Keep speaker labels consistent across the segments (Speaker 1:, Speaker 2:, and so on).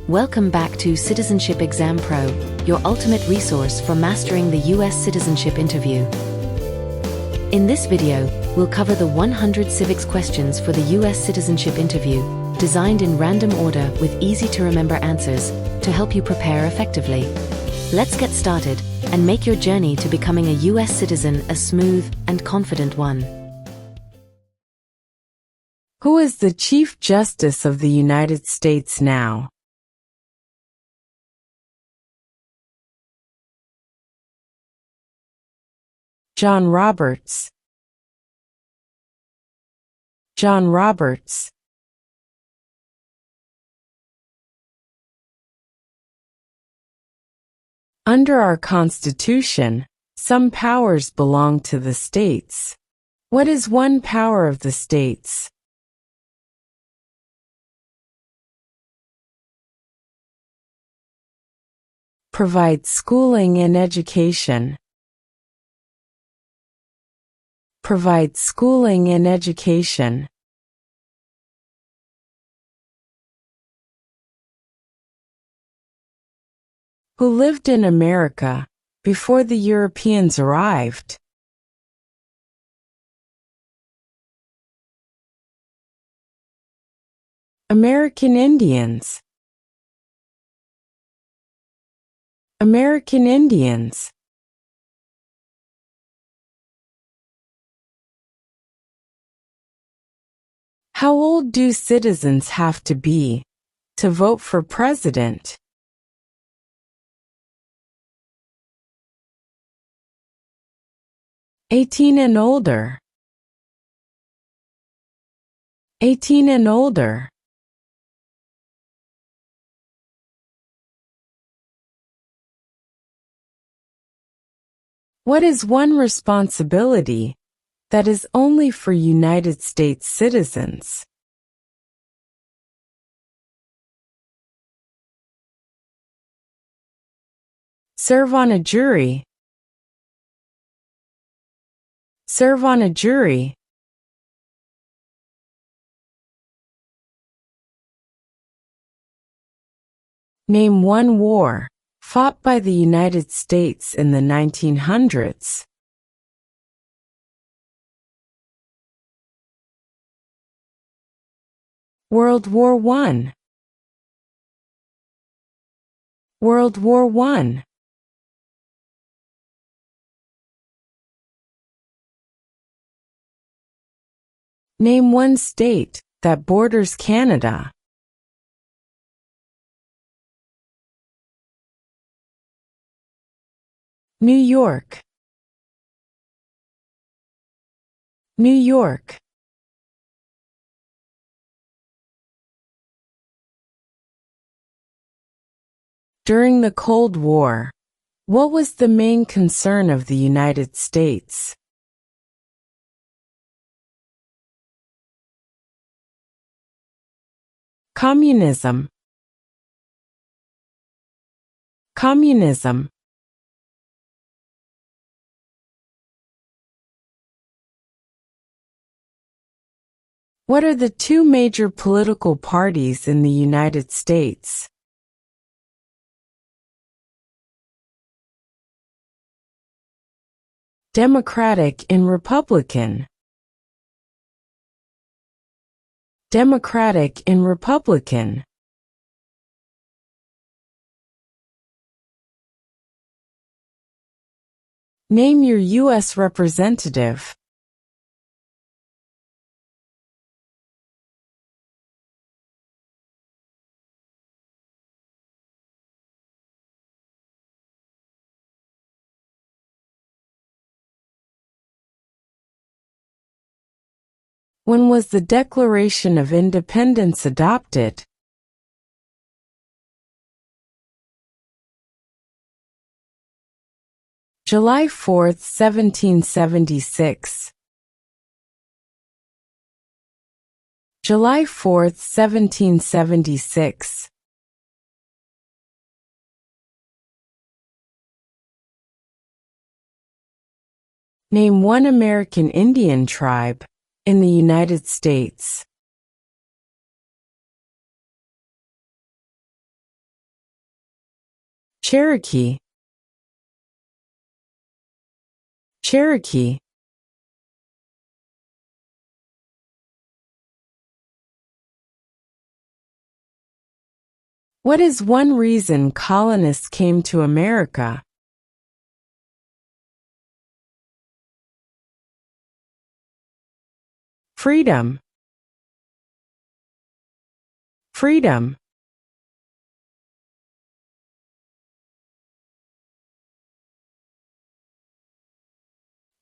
Speaker 1: Welcome back to Citizenship Exam Pro, your ultimate resource for mastering the U.S. citizenship interview. In this video, we'll cover the 100 civics questions for the U.S. citizenship interview, designed in random order with easy-to-remember answers to help you prepare effectively. Let's get started and make your journey to becoming a U.S. citizen a smooth and confident one.
Speaker 2: Who is the Chief Justice of the United States now? John Roberts. John Roberts. Under our Constitution, some powers belong to the states. What is one power of the states? Provide schooling and education. Provide schooling and education. Who lived in America before the Europeans arrived? American Indians. American Indians. How old do citizens have to be to vote for president? "18 and older." 18 and older. What is one responsibility that is only for United States citizens? Serve on a jury. Serve on a jury. Name one war fought by the United States in the 1900s. World War I. World War I. Name one state that borders Canada. New York. New York. During the Cold War, what was the main concern of the United States? Communism. Communism. What are the two major political parties in the United States? Democratic and Republican. Democratic and Republican. Name your U.S. representative. When was the Declaration of Independence adopted? July 4, 1776. July 4, 1776. Name one American Indian tribe in the United States. Cherokee, Cherokee. What is one reason colonists came to America? Freedom, freedom.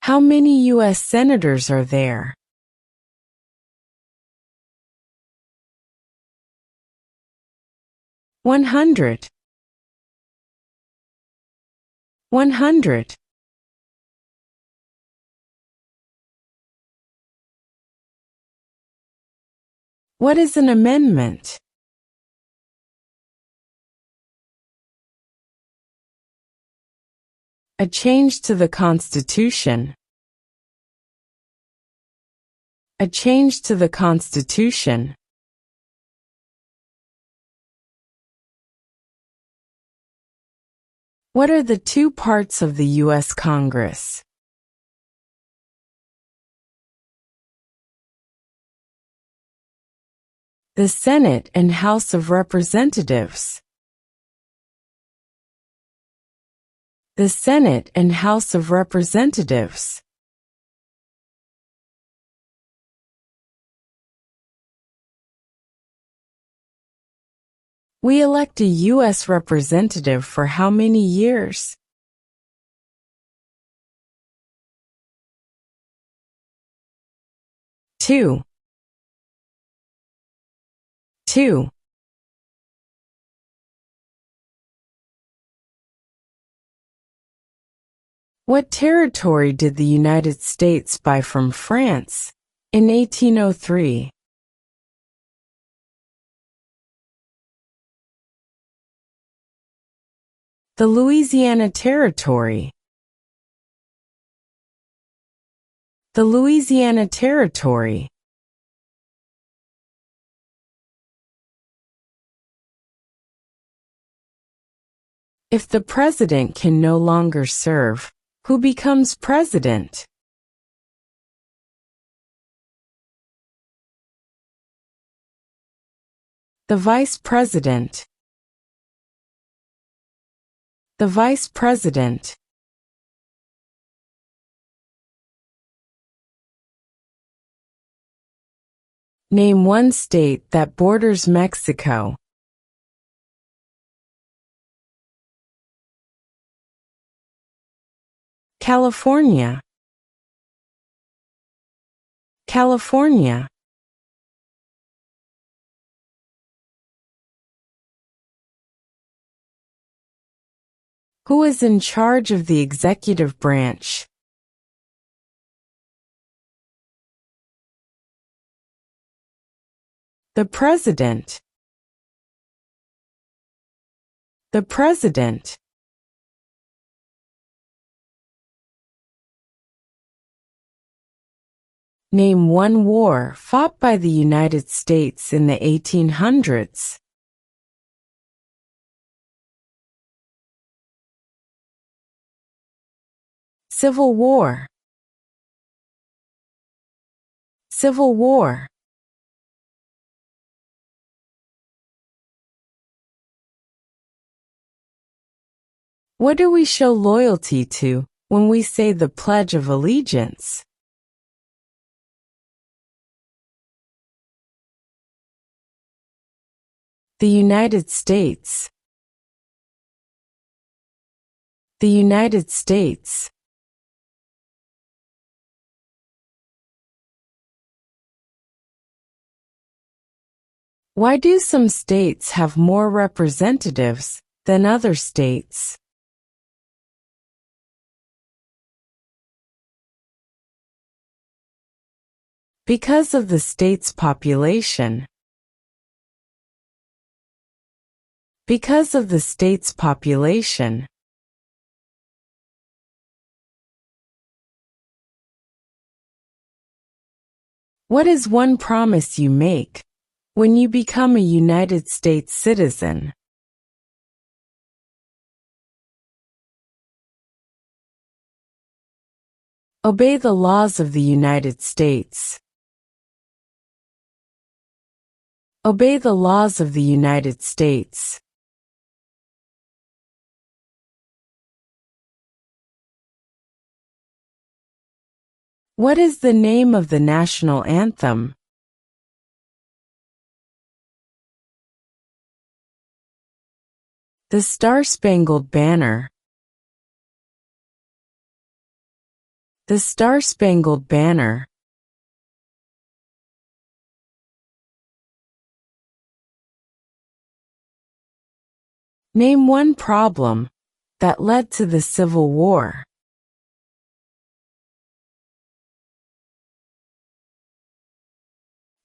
Speaker 2: How many U.S. senators are there? 100. 100. What is an amendment? A change to the Constitution. A change to the Constitution. What are the two parts of the U.S. Congress? The Senate and House of Representatives. The Senate and House of Representatives. We elect a U.S. representative for how many years? 2. 2. What territory did the United States buy from France in 1803? The Louisiana Territory. The Louisiana Territory. If the president can no longer serve, who becomes president? The vice president. The vice president. Name one state that borders Mexico. California. California. Who is in charge of the executive branch? The president. The president. Name one war fought by the United States in the 1800s. Civil War. Civil War. What do we show loyalty to when we say the Pledge of Allegiance? The United States. The United States. Why do some states have more representatives than other states? Because of the state's population. Because of the state's population. What is one promise you make when you become a United States citizen? Obey the laws of the United States. Obey the laws of the United States. What is the name of the national anthem? The Star-Spangled Banner. The Star-Spangled Banner. Name one problem that led to the Civil War.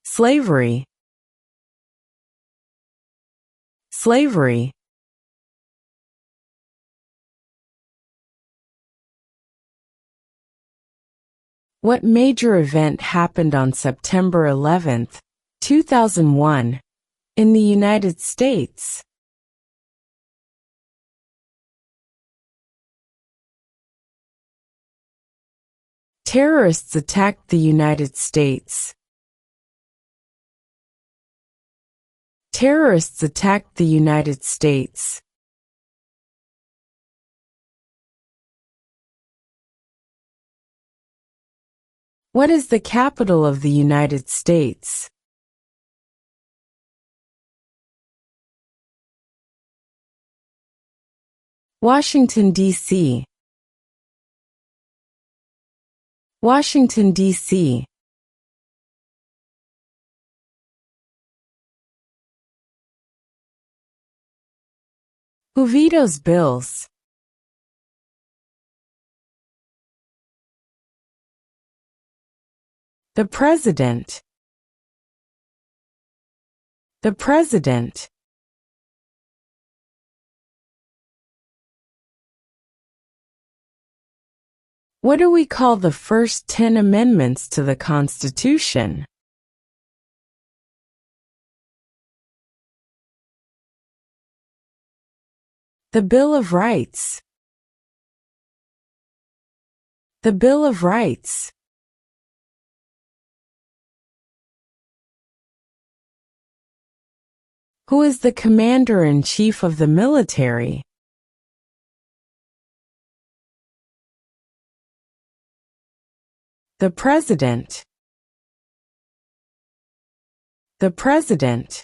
Speaker 2: Slavery. Slavery. What major event happened on September 11, 2001, in the United States? Terrorists attacked the United States. Terrorists attacked the United States. What is the capital of the United States? Washington, D.C. Washington, D.C. Who vetoes bills? The President. The President. What do we call the first 10 amendments to the Constitution? The Bill of Rights. The Bill of Rights. Who is the Commander-in-Chief of the military? The President. The President.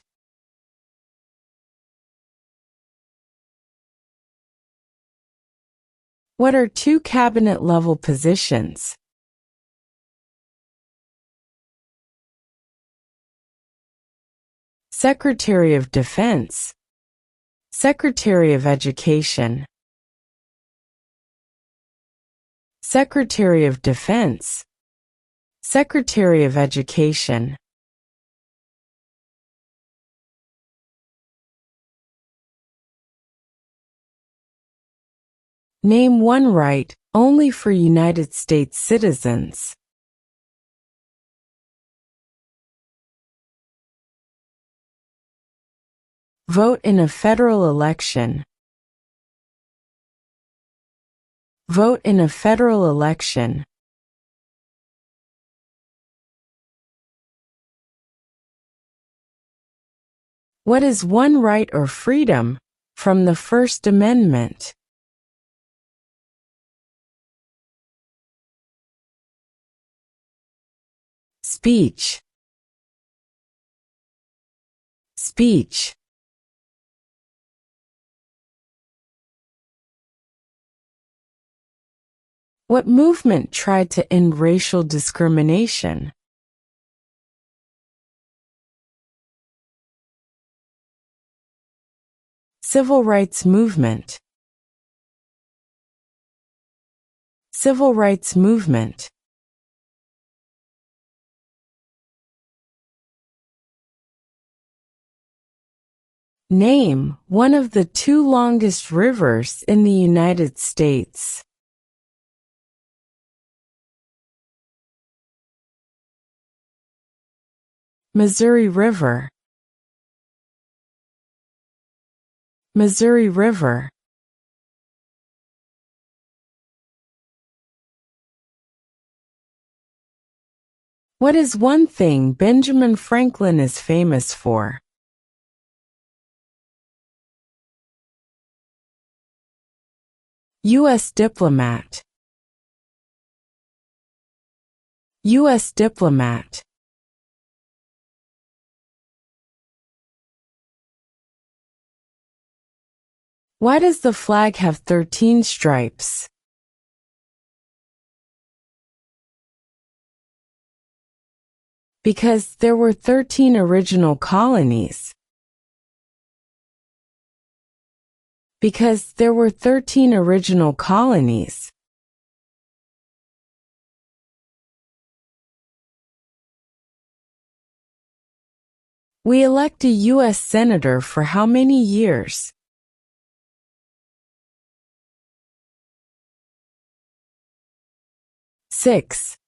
Speaker 2: What are two cabinet-level positions? Secretary of Defense. Secretary of Education. Secretary of Defense. Secretary of Education. Name one right only for United States citizens. Vote in a federal election. Vote in a federal election. What is one right or freedom from the First Amendment? Speech. Speech. What movement tried to end racial discrimination? Civil rights movement. Civil rights movement. Name one of the two longest rivers in the United States. Missouri River. Missouri River. What is one thing Benjamin Franklin is famous for? U.S. diplomat. U.S. diplomat. Why does the flag have 13 stripes? Because there were 13 original colonies. Because there were 13 original colonies. We elect a U.S. Senator for how many years? Six.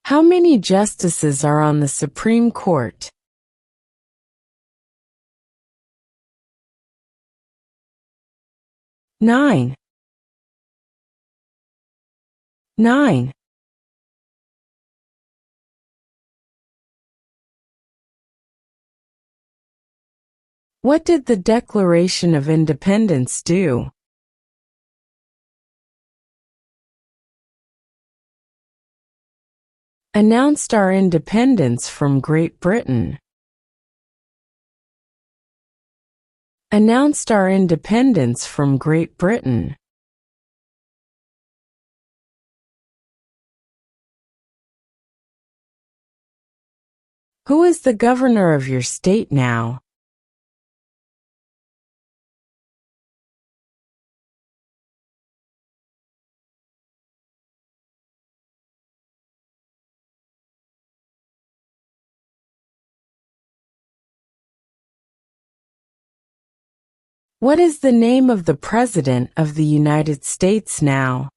Speaker 2: How many justices are on the Supreme Court? 9. What did the Declaration of Independence do? Announced our independence from Great Britain. Announced our independence from Great Britain. Who is the governor of your state now? What is the name of the President of the United States now?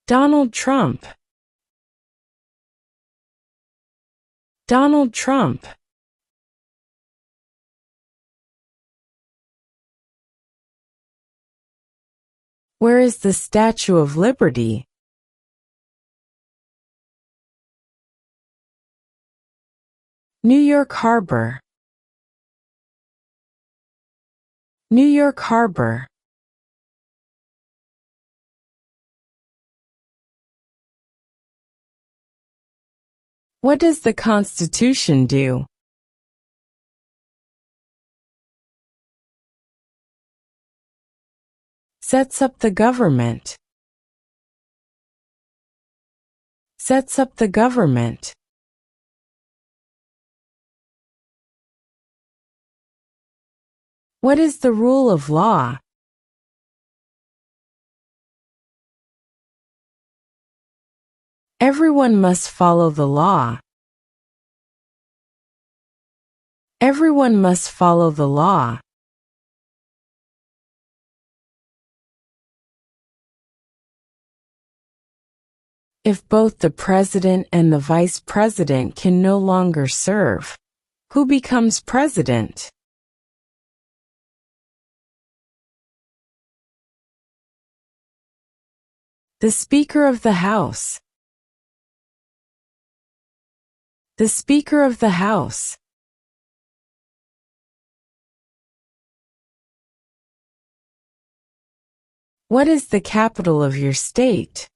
Speaker 2: Donald Trump. Donald Trump. Where is the Statue of Liberty? New York Harbor. New York Harbor. What does the Constitution do? Sets up the government. Sets up the government. What is the rule of law? Everyone must follow the law. Everyone must follow the law. If both the president and the vice president can no longer serve, who becomes president? The Speaker of the House. The Speaker of the House. What is the capital of your state?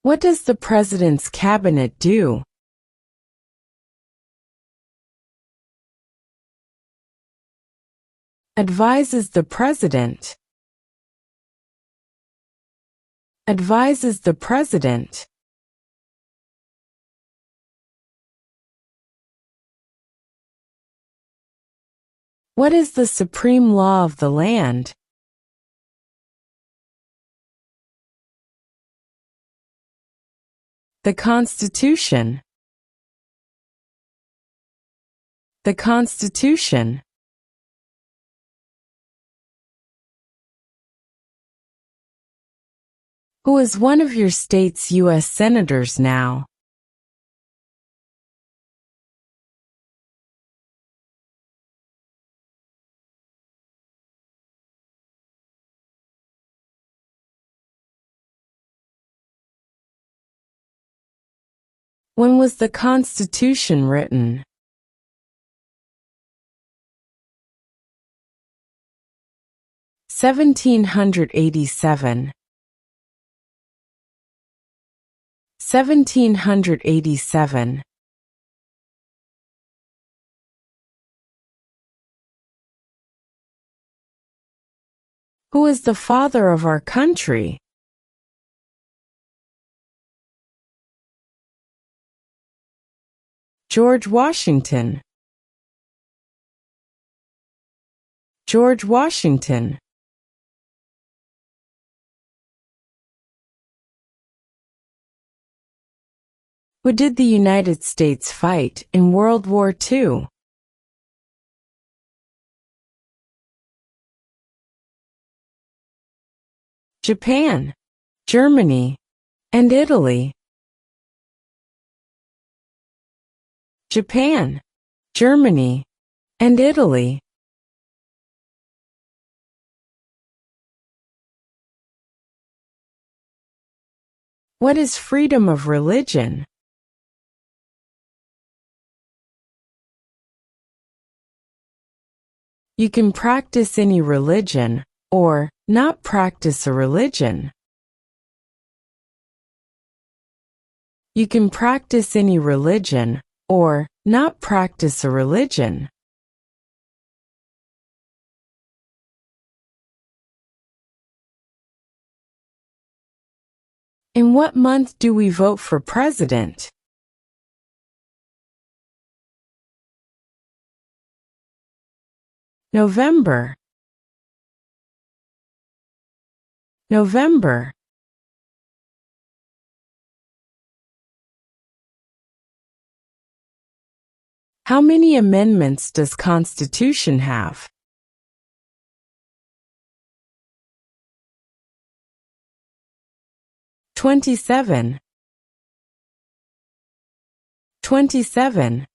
Speaker 2: What does the President's cabinet do? Advises the President. Advises the President. What is the supreme law of the land? The Constitution. The Constitution. Who is one of your state's U.S. senators now? When was the Constitution written? (1787). 1787. Who is the father of our country? George Washington. George Washington. Who did the United States fight in World War II? Japan, Germany, and Italy. Japan, Germany, and Italy. What is freedom of religion? You can practice any religion, or not practice a religion. You can practice any religion, or not practice a religion. In what month do we vote for president? November. November. How many amendments does Constitution have? (27). 27.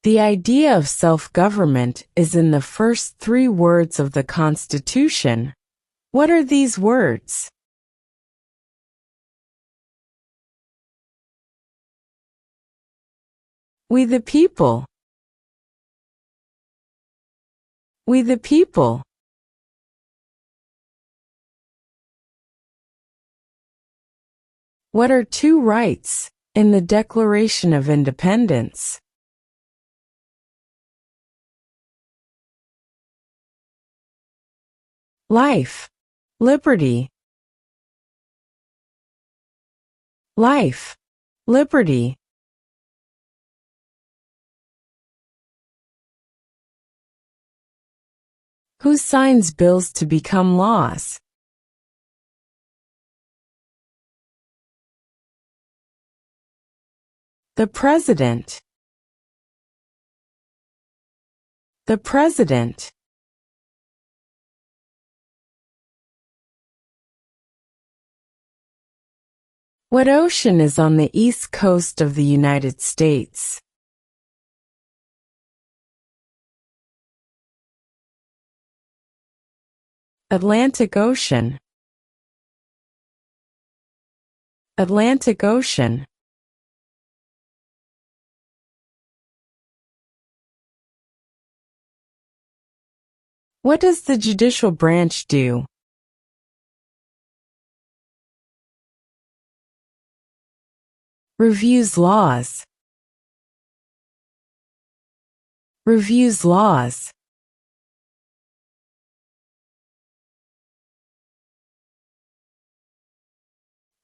Speaker 2: The idea of self-government is in the first 3 words of the Constitution. What are these words? We the people. We the people. What are 2 rights in the Declaration of Independence? Life, liberty. Life, liberty. Who signs bills to become laws? The President. The President. What ocean is on the east coast of the United States? Atlantic Ocean. Atlantic Ocean. What does the judicial branch do? Reviews laws. Reviews laws.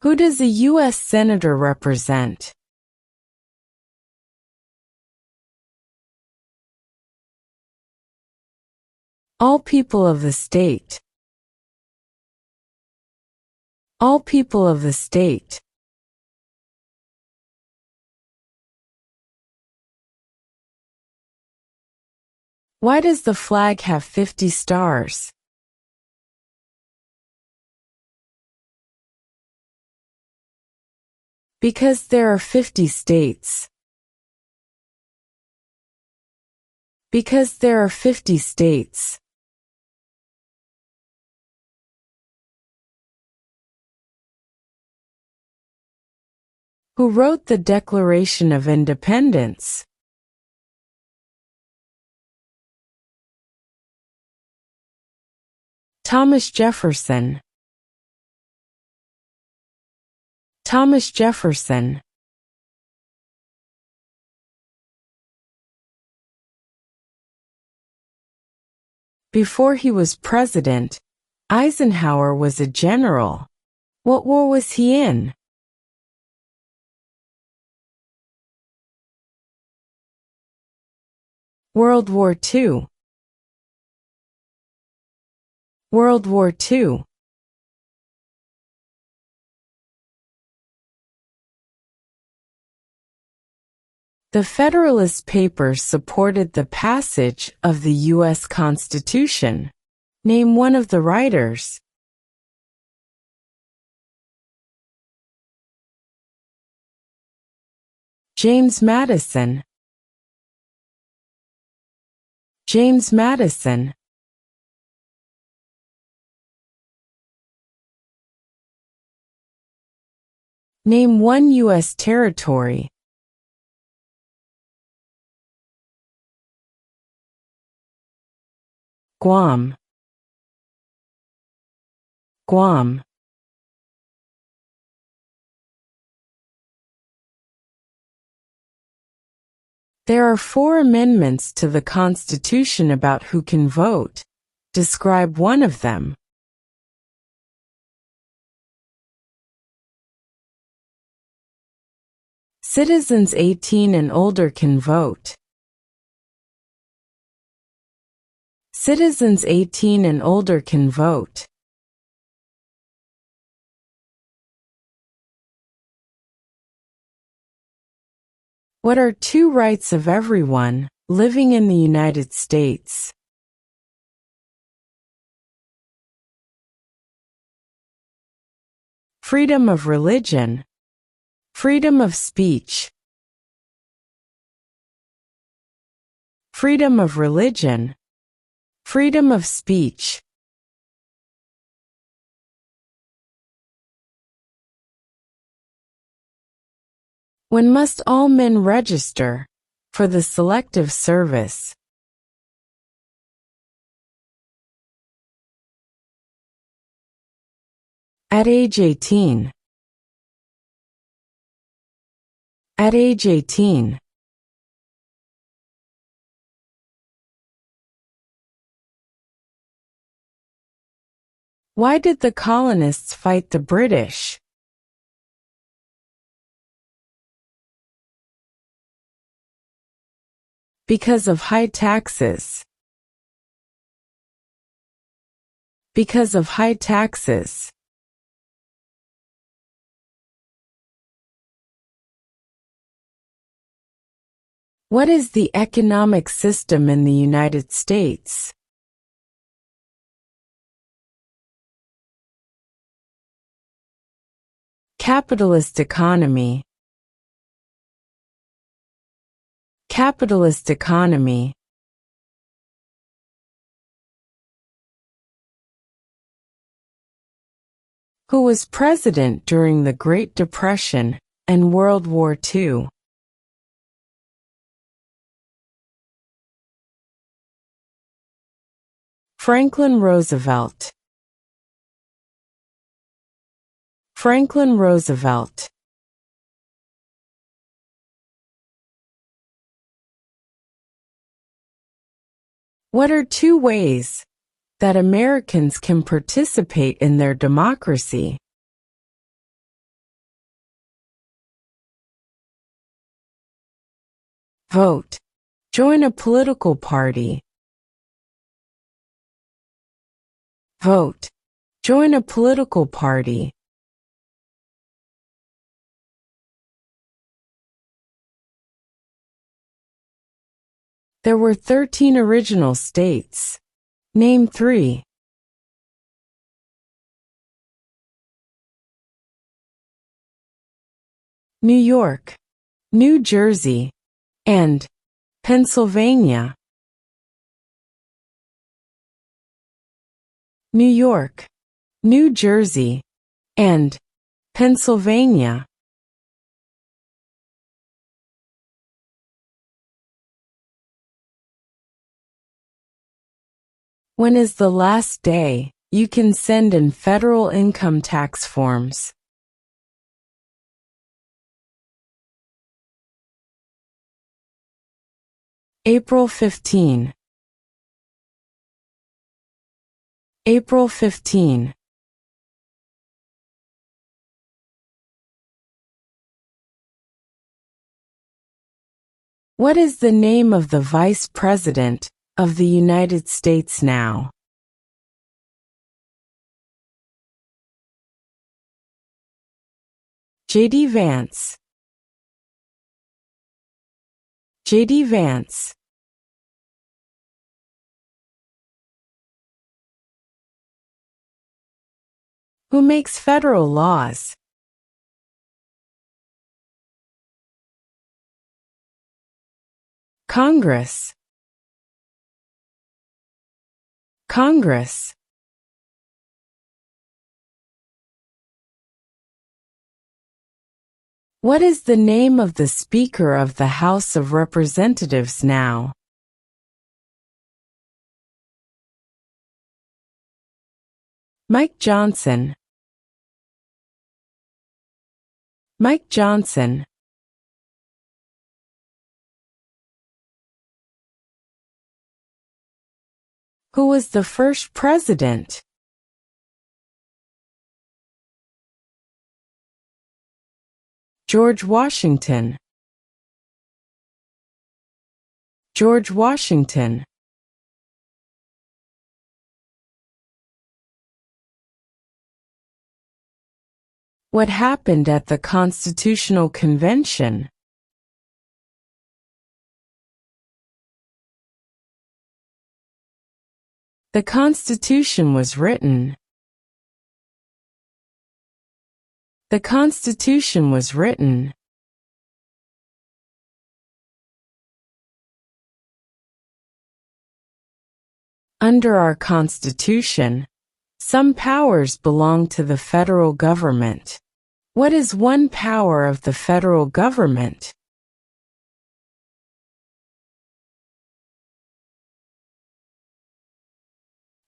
Speaker 2: Who does a U.S. Senator represent? All people of the state. All people of the state. Why does the flag have 50 stars? Because there are 50 states. Because there are 50 states. Who wrote the Declaration of Independence? Thomas Jefferson. Thomas Jefferson. Before he was president, Eisenhower was a general. What war was he in? World War II. World War II. The Federalist Papers supported the passage of the U.S. Constitution. Name one of the writers. James Madison. James Madison. Name one U.S. territory. Guam. Guam. There are 4 amendments to the Constitution about who can vote. Describe one of them. Citizens 18 and older can vote. Citizens 18 and older can vote. What are 2 rights of everyone living in the United States? Freedom of religion. Freedom of speech. Freedom of religion. Freedom of speech. When must all men register for the Selective Service? At age 18. At age 18. Why did the colonists fight the British? Because of high taxes. Because of high taxes. What is the economic system in the United States? Capitalist economy. Capitalist economy. Who was president during the Great Depression and World War II? Franklin Roosevelt. Franklin Roosevelt. What are 2 ways that Americans can participate in their democracy? Vote. Join a political party. Vote. Join a political party. There were 13 original states. Name 3. New York, New Jersey, and Pennsylvania. New York, New Jersey, and Pennsylvania. When is the last day you can send in federal income tax forms? April 15. April 15. What is the name of the Vice President of the United States now? J.D. Vance. J.D. Vance. Who makes federal laws? Congress. Congress. What is the name of the Speaker of the House of Representatives now? Mike Johnson. Mike Johnson. Who was the first president? George Washington. George Washington. What happened at the Constitutional Convention? The Constitution was written. The Constitution was written. Under our Constitution, some powers belong to the federal government. What is one power of the federal government?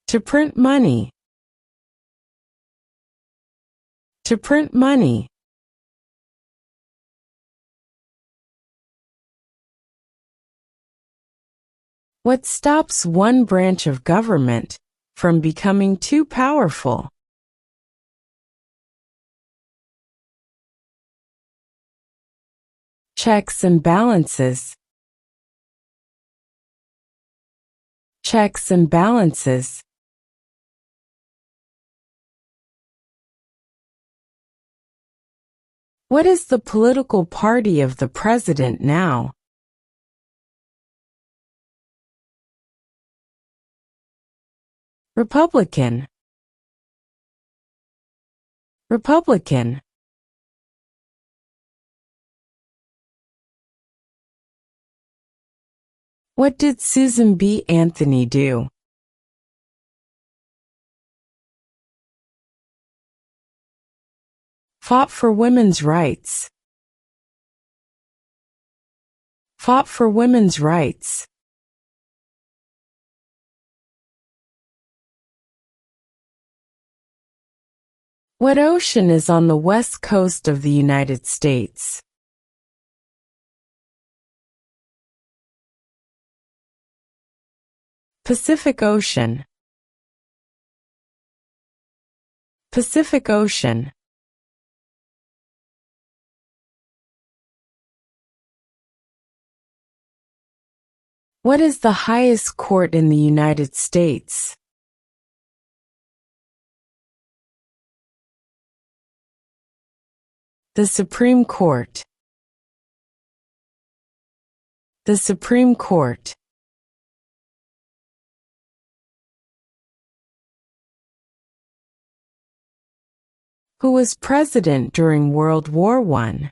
Speaker 2: To print money. To print money. What stops one branch of government from becoming too powerful? Checks and balances. Checks and balances. What is the political party of the president now? Republican. Republican. What did Susan B. Anthony do? Fought for women's rights. Fought for women's rights. What ocean is on the west coast of the United States? Pacific Ocean. Pacific Ocean. What is the highest court in the United States? The Supreme Court. The Supreme Court. Who was president during World War I?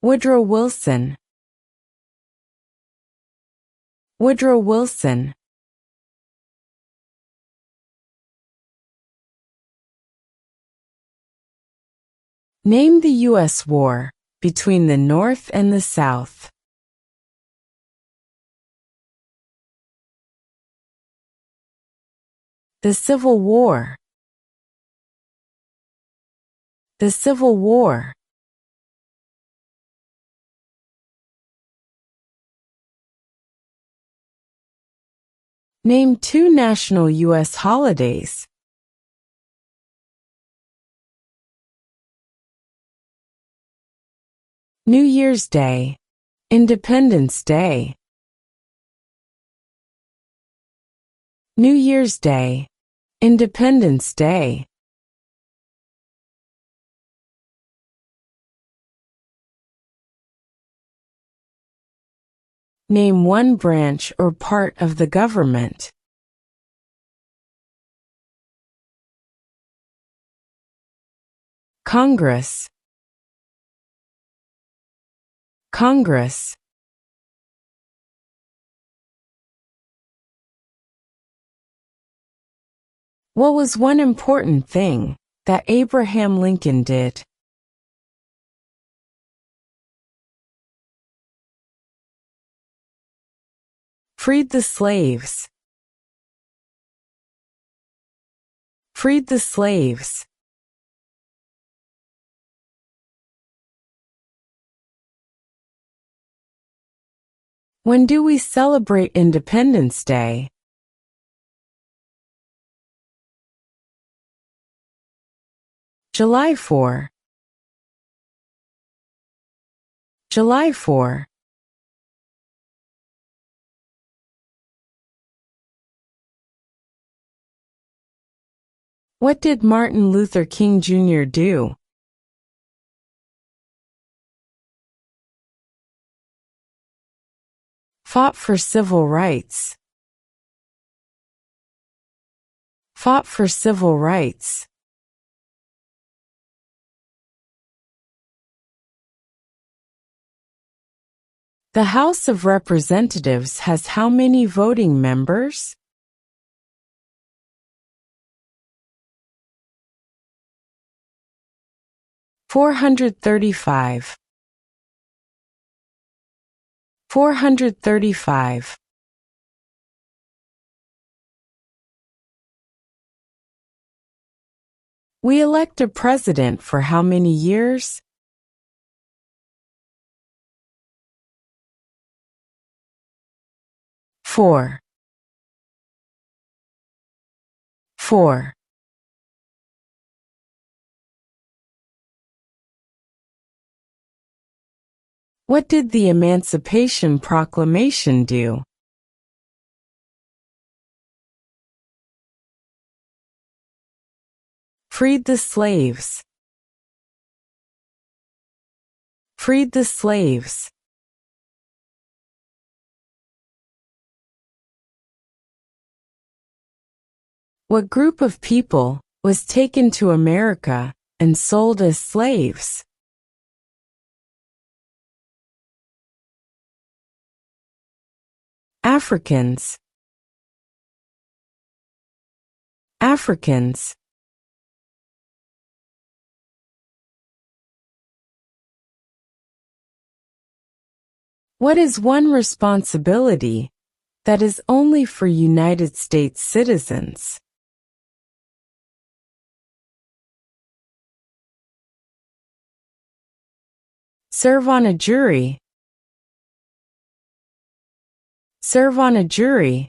Speaker 2: Woodrow Wilson. Woodrow Wilson. Name the U.S. war between the North and the South. The Civil War. The Civil War. Name two national U.S. holidays. New Year's Day. Independence Day. New Year's Day. Independence Day. Name one branch or part of the government. Congress. Congress. What was one important thing that Abraham Lincoln did? Freed the slaves. Freed the slaves. When do we celebrate Independence Day? July 4. July 4. What did Martin Luther King Jr. do? Fought for civil rights. Fought for civil rights. The House of Representatives has how many voting members? 435. 435. We elect a president for how many years? 4. 4. What did the Emancipation Proclamation do? Freed the slaves. Freed the slaves. What group of people was taken to America and sold as slaves? Africans. Africans. What is one responsibility that is only for United States citizens? Serve on a jury. Serve on a jury.